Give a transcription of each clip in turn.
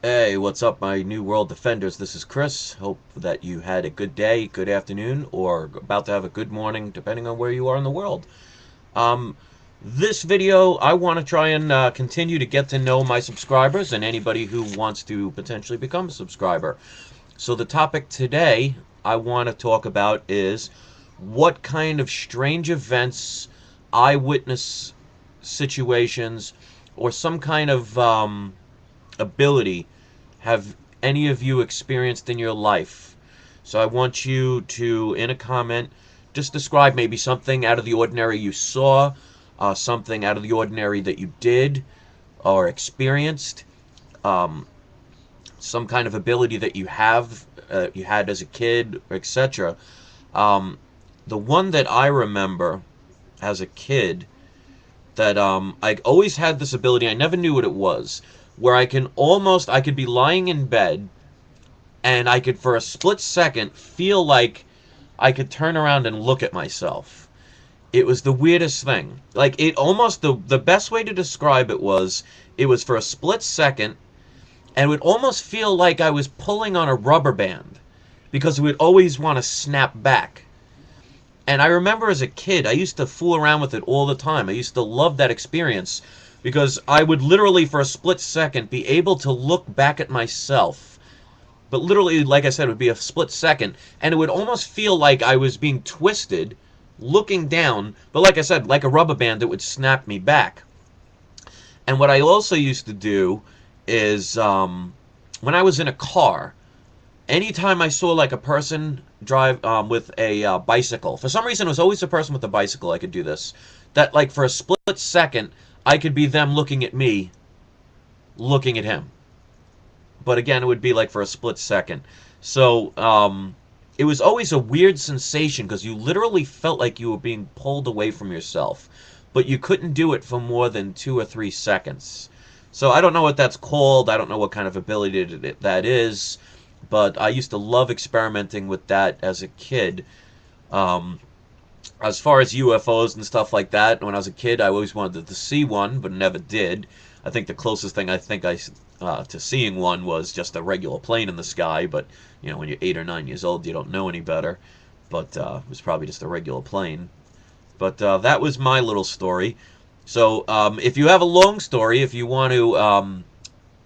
Hey, what's up, my New World Defenders? This is Chris. Hope that you had a good day, good afternoon, or about to have a good morning, depending on where you are in the world. Um, this video, I want to try and continue to get to know my subscribers and anybody who wants to potentially become a subscriber. So the topic today I want to talk about is what kind of strange events, eyewitness situations, or some kind of ability have any of you experienced in your life? So I want you to, in a comment, just describe maybe something out of the ordinary you saw, something out of the ordinary that you did or experienced, um, some kind of ability that you had as a kid, etc. Um, the one that I remember as a kid that I always had this ability. I never knew what it was. Where I could be lying in bed, and I could for a split second feel like I could turn around and look at myself. It was the weirdest thing. Like it almost the best way to describe it was for a split second, and it would almost feel like I was pulling on a rubber band because it would always want to snap back. And I remember as a kid, I used to fool around with it all the time. I used to love that experience because I would literally, for a split second, be able to look back at myself. But literally, like I said, it would be a split second, and it would almost feel like I was being twisted, looking down, but like I said, like a rubber band that would snap me back. And what I also used to do is, when I was in a car, anytime I saw like a person drive with a bicycle, for some reason it was always a person with a bicycle. I could do this. That like for a split second, I could be them looking at me, looking at him. But again, it would be like for a split second. So it was always a weird sensation because you literally felt like you were being pulled away from yourself, but you couldn't do it for more than 2 or 3 seconds. So I don't know what that's called. I don't know what kind of ability that is, but I used to love experimenting with that as a kid. Um, as far as UFOs and stuff like that, when I was a kid, I always wanted to see one, but never did. I think the closest thing I to seeing one was just a regular plane in the sky. But you know, when you're 8 or 9 years old, you don't know any better. But it was probably just a regular plane. But that was my little story. So if you have a long story, if you want to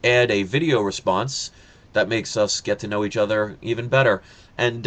add a video response, that makes us get to know each other even better. And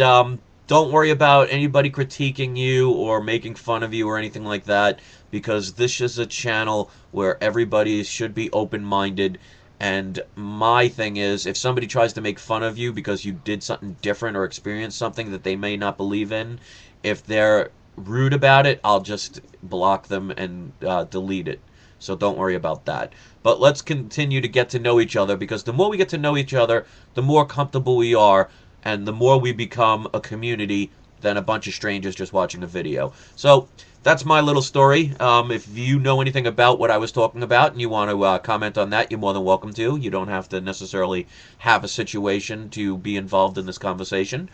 don't worry about anybody critiquing you or making fun of you or anything like that, because this is a channel where everybody should be open-minded. And my thing is, if somebody tries to make fun of you because you did something different or experienced something that they may not believe in, if they're rude about it, I'll just block them and delete it. So don't worry about that. But let's continue to get to know each other, because the more we get to know each other, the more comfortable we are, and the more we become a community than a bunch of strangers just watching a video. So that's my little story. If you know anything about what I was talking about and you want to comment on that, you're more than welcome to. You don't have to necessarily have a situation to be involved in this conversation.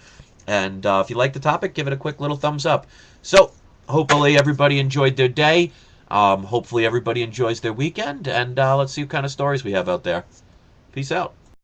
And if you like the topic, give it a quick little thumbs up. So hopefully everybody enjoyed their day. Hopefully everybody enjoys their weekend. And let's see what kind of stories we have out there. Peace out.